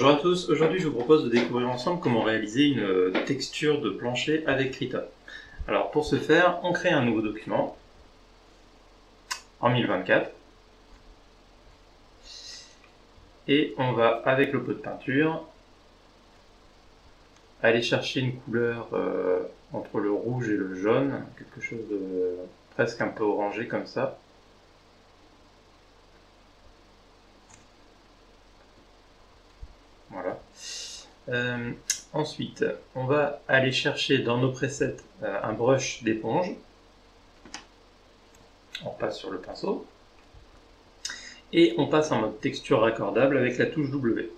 Bonjour à tous, aujourd'hui je vous propose de découvrir ensemble comment réaliser une texture de plancher avec Krita. Alors pour ce faire, on crée un nouveau document en 1024 et on va avec le pot de peinture aller chercher une couleur entre le rouge et le jaune, quelque chose de presque un peu orangé comme ça. Voilà. Ensuite, on va aller chercher dans nos presets un brush d'éponge. On passe sur le pinceau. Et on passe en mode texture raccordable avec la touche W.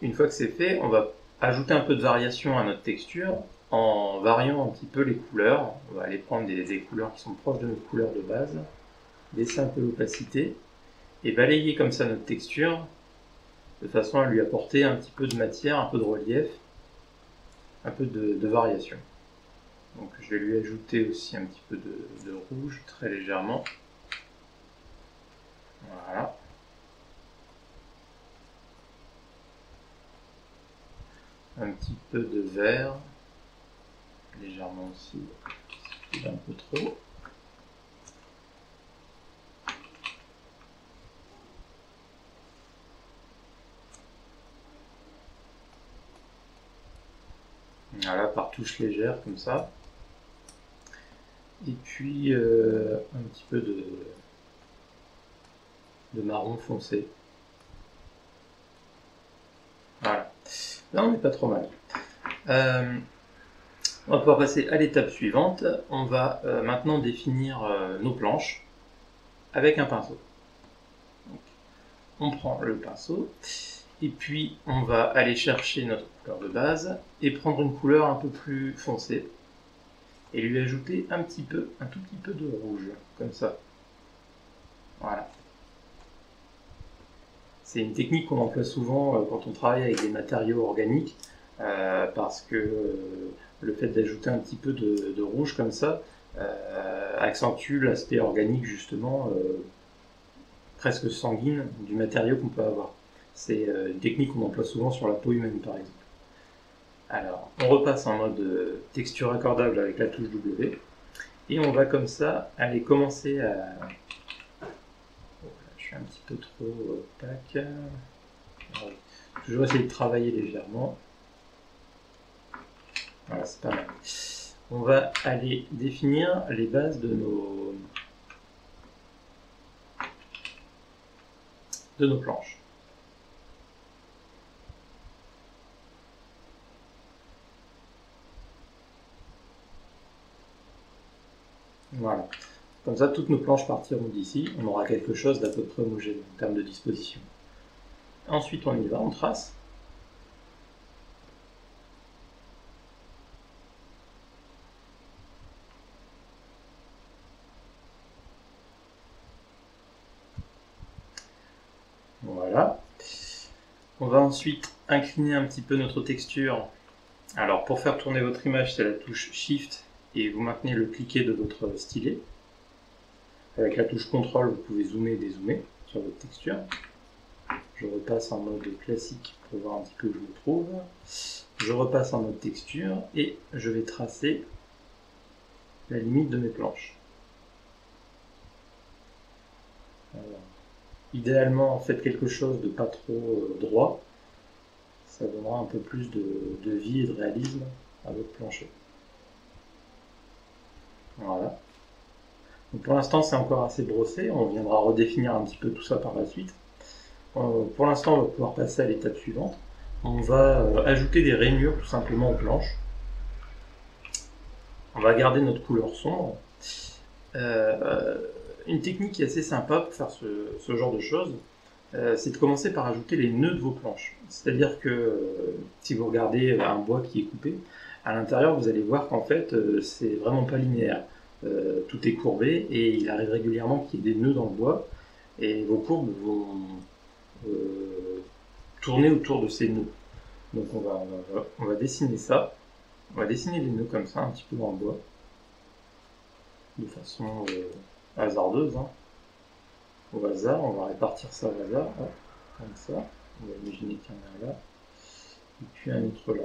Une fois que c'est fait, on va ajouter un peu de variation à notre texture en variant un petit peu les couleurs. On va aller prendre des couleurs qui sont proches de notre couleur de base, baisser un peu l'opacité et balayer comme ça notre texture de façon à lui apporter un petit peu de matière, un peu de relief, un peu de variation. Donc je vais lui ajouter aussi un petit peu de rouge, très légèrement. Voilà. Un petit peu de vert, légèrement aussi, un peu trop. Voilà, par touche légère comme ça. Et puis un petit peu de marron foncé. Voilà. Là, on n'est pas trop mal. On va pouvoir passer à l'étape suivante. On va maintenant définir nos planches avec un pinceau. Donc, on prend le pinceau et puis on va aller chercher notre couleur de base et prendre une couleur un peu plus foncée et lui ajouter un tout petit peu de rouge, comme ça. Voilà. C'est une technique qu'on emploie souvent quand on travaille avec des matériaux organiques, parce que le fait d'ajouter un petit peu de rouge comme ça accentue l'aspect organique justement, presque sanguine du matériau qu'on peut avoir. C'est une technique qu'on emploie souvent sur la peau humaine par exemple. Alors, on repasse en mode texture raccordable avec la touche W, et on va comme ça aller commencer à... Je suis un petit peu trop opaque. Toujours essayer de travailler légèrement. Voilà, c'est pas mal. On va aller définir les bases de nos planches. Voilà. Comme ça, toutes nos planches partiront d'ici. On aura quelque chose d'à peu près homogène en termes de disposition. Ensuite, on y va, on trace. Voilà. On va ensuite incliner un petit peu notre texture. Alors, pour faire tourner votre image, c'est la touche Shift et vous maintenez le cliquet de votre stylet. Avec la touche CTRL, vous pouvez zoomer et dézoomer sur votre texture. Je repasse en mode classique pour voir un petit peu où je me trouve. Je repasse en mode texture et je vais tracer la limite de mes planches. Alors, idéalement, faites quelque chose de pas trop droit. Ça donnera un peu plus de vie et de réalisme à votre plancher. Voilà. Donc pour l'instant, c'est encore assez brossé. On viendra redéfinir un petit peu tout ça par la suite. Pour l'instant, on va pouvoir passer à l'étape suivante. On va ajouter des rainures tout simplement aux planches. On va garder notre couleur sombre. Une technique qui est assez sympa pour faire ce genre de choses, c'est de commencer par ajouter les nœuds de vos planches. C'est-à-dire que si vous regardez un bois qui est coupé, à l'intérieur vous allez voir qu'en fait c'est vraiment pas linéaire. Tout est courbé et il arrive régulièrement qu'il y ait des nœuds dans le bois et vos courbes vont tourner autour de ces nœuds. Donc on va dessiner ça. On va dessiner des nœuds comme ça un petit peu dans le bois de façon hasardeuse, hein. Au hasard, on va répartir ça au hasard, comme ça, On va imaginer qu'il y en a un là, et puis un autre là.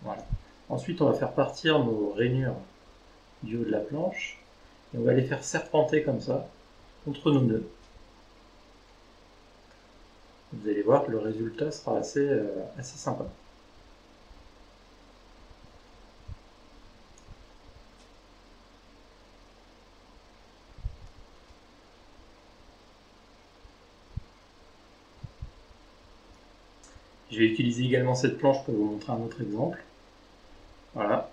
Voilà. Ensuite, on va faire partir nos rainures du haut de la planche, et on va les faire serpenter comme ça, contre nos nœuds. Vous allez voir que le résultat sera assez sympa. Je vais utiliser également cette planche pour vous montrer un autre exemple. Voilà,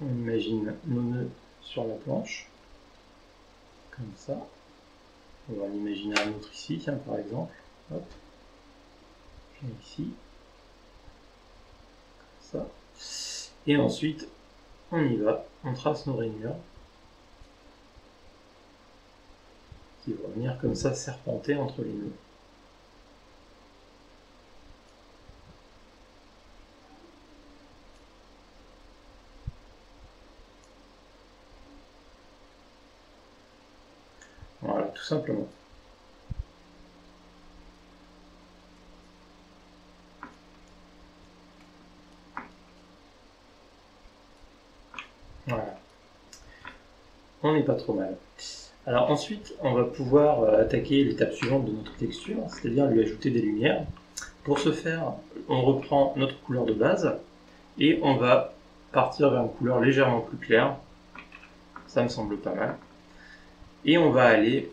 on imagine nos nœuds sur la planche, comme ça. On va en imaginer un autre ici, tiens, par exemple. Hop. Je mets ici, comme ça. Et ensuite, on y va, on trace nos rainures, qui vont venir comme ça serpenter entre les nœuds. Voilà, tout simplement. Voilà. On n'est pas trop mal. Alors ensuite, on va pouvoir attaquer l'étape suivante de notre texture, c'est-à-dire lui ajouter des lumières. Pour ce faire, on reprend notre couleur de base et on va partir vers une couleur légèrement plus claire. Ça me semble pas mal. Et on va aller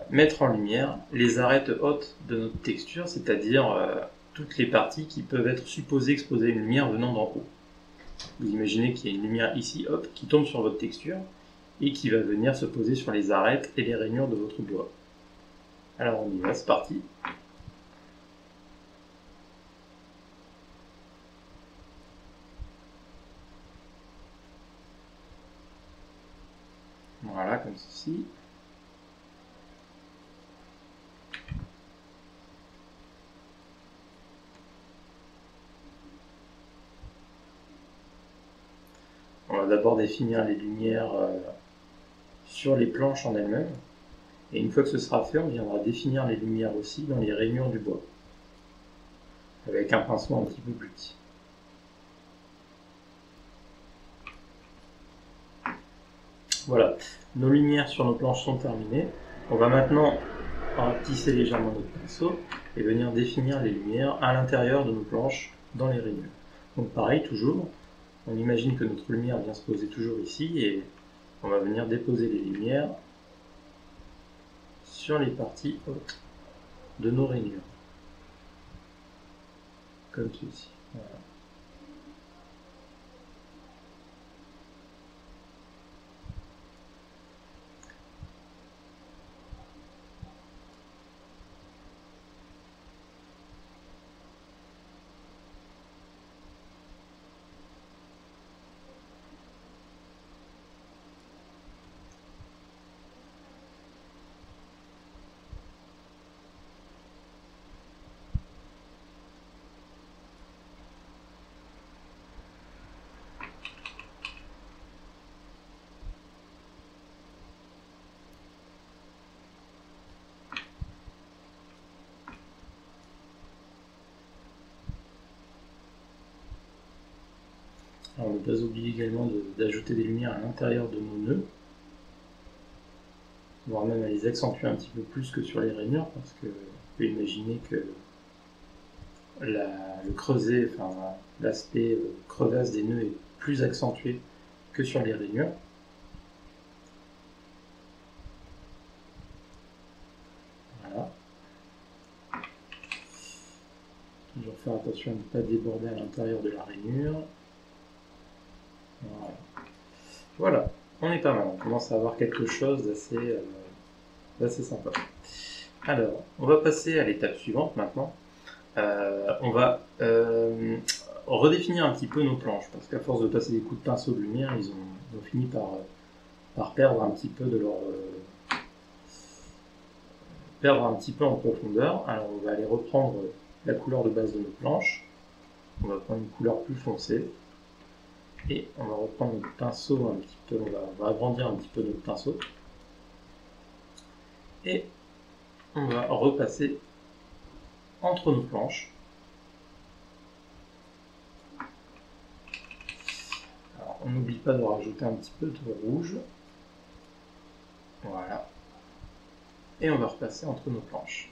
mettre en lumière les arêtes hautes de notre texture, c'est-à-dire toutes les parties qui peuvent être supposées exposer une lumière venant d'en haut. Vous imaginez qu'il y a une lumière ici, hop, qui tombe sur votre texture et qui va venir se poser sur les arêtes et les rainures de votre bois. Alors on y va, c'est parti. Voilà, comme ceci. On va d'abord définir les lumières sur les planches en elles-mêmes. Et une fois que ce sera fait, on viendra définir les lumières aussi dans les rainures du bois. Avec un pinceau un petit peu plus petit. Voilà, nos lumières sur nos planches sont terminées. On va maintenant rapetisser légèrement notre pinceau et venir définir les lumières à l'intérieur de nos planches dans les rainures. Donc pareil, toujours, on imagine que notre lumière vient se poser toujours ici et on va venir déposer les lumières sur les parties hautes de nos rainures. Comme ceci. Voilà. Alors, ne pas oublier également d'ajouter des lumières à l'intérieur de nos nœuds, voire même à les accentuer un petit peu plus que sur les rainures, parce que vous pouvez imaginer que le creuset, enfin l'aspect crevasse des nœuds est plus accentué que sur les rainures. Voilà. Toujours faire attention à ne pas déborder à l'intérieur de la rainure. Voilà, on est pas mal, on commence à avoir quelque chose d'assez sympa. Alors, on va passer à l'étape suivante maintenant. On va redéfinir un petit peu nos planches, parce qu'à force de passer des coups de pinceau de lumière, ils ont fini par perdre un petit peu de leur... perdre un petit peu en profondeur. Alors on va aller reprendre la couleur de base de nos planches. On va prendre une couleur plus foncée. Et on va reprendre notre pinceau un petit peu, on va agrandir un petit peu notre pinceau. Et on va repasser entre nos planches. Alors, on n'oublie pas de rajouter un petit peu de rouge. Voilà. Et on va repasser entre nos planches.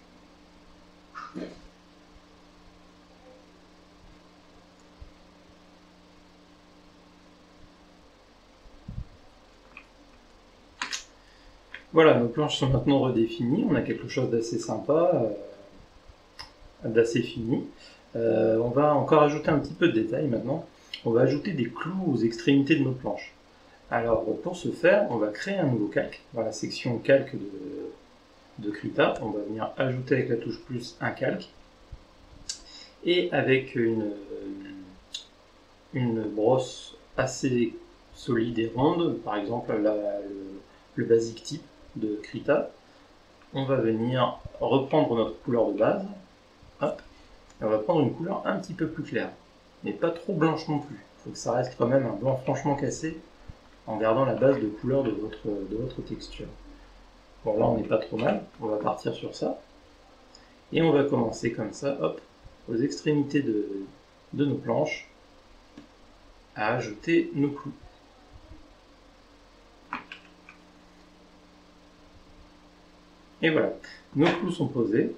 Voilà, nos planches sont maintenant redéfinies. On a quelque chose d'assez sympa, d'assez fini. On va encore ajouter un petit peu de détails maintenant. On va ajouter des clous aux extrémités de nos planches. Alors, pour ce faire, on va créer un nouveau calque. Dans la section calque de Krita, on va venir ajouter avec la touche plus un calque. Et avec une brosse assez solide et ronde, par exemple le basic type de Krita, on va venir reprendre notre couleur de base. Hop, et on va prendre une couleur un petit peu plus claire, mais pas trop blanche non plus. Il faut que ça reste quand même un blanc franchement cassé, en gardant la base de couleur de votre texture. Bon, là on n'est pas trop mal, on va partir sur ça. Et on va commencer comme ça, hop, aux extrémités de nos planches, à ajouter nos clous. Et voilà, nos clous sont posés.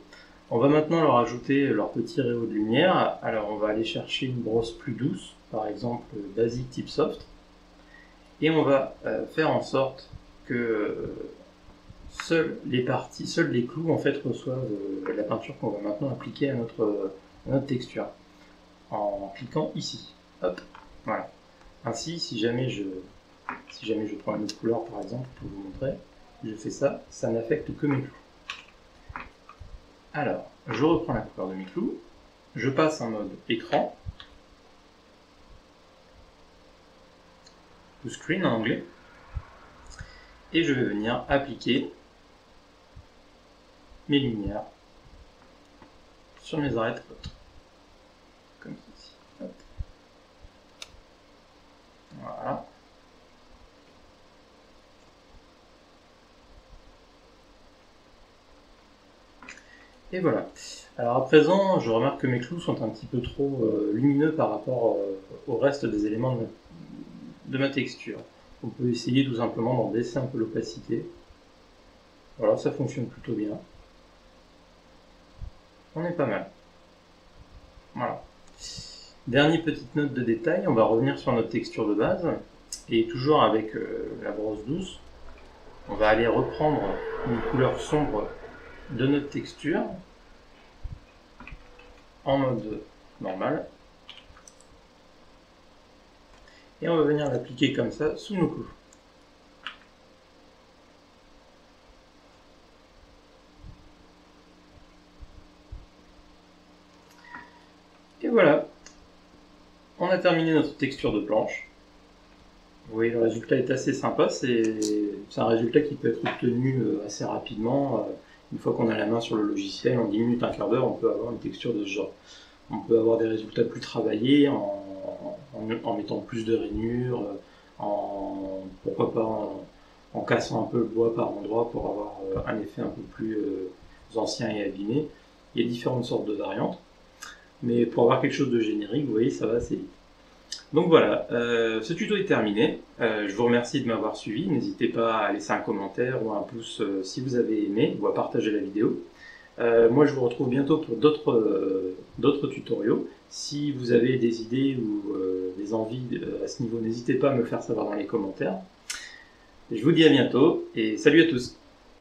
On va maintenant leur ajouter leur petit réseau de lumière. Alors on va aller chercher une brosse plus douce, par exemple Basic Tip Soft. Et on va faire en sorte que seuls les clous en fait reçoivent la peinture qu'on va maintenant appliquer à notre texture. En cliquant ici. Hop, voilà. Ainsi, si jamais je prends une autre couleur par exemple pour vous montrer, je fais ça, ça n'affecte que mes clous. Alors, je reprends la couleur de mes clous, je passe en mode écran, ou screen en anglais, et je vais venir appliquer mes lumières sur mes arêtes hautes. Comme ceci. Hop. Voilà. Et voilà. Alors à présent, je remarque que mes clous sont un petit peu trop lumineux par rapport au reste des éléments de ma texture. On peut essayer tout simplement d'en baisser un peu l'opacité. Voilà, ça fonctionne plutôt bien. On est pas mal. Voilà. Dernière petite note de détail, on va revenir sur notre texture de base. Et toujours avec la brosse douce, on va aller reprendre une couleur sombre de notre texture en mode normal et on va venir l'appliquer comme ça sous nos clous. Et voilà, on a terminé notre texture de planche. Vous voyez, le résultat est assez sympa, c'est un résultat qui peut être obtenu assez rapidement. Une fois qu'on a la main sur le logiciel, en 10 minutes, un quart d'heure, on peut avoir une texture de ce genre. On peut avoir des résultats plus travaillés en mettant plus de rainures, pourquoi pas en cassant un peu le bois par endroit pour avoir un effet un peu plus ancien et abîmé. Il y a différentes sortes de variantes, mais pour avoir quelque chose de générique, vous voyez, ça va assez vite. Donc voilà, ce tuto est terminé. Je vous remercie de m'avoir suivi. N'hésitez pas à laisser un commentaire ou un pouce si vous avez aimé ou à partager la vidéo. Moi, je vous retrouve bientôt pour d'autres tutoriaux. Si vous avez des idées ou des envies à ce niveau, n'hésitez pas à me le faire savoir dans les commentaires. Je vous dis à bientôt et salut à tous.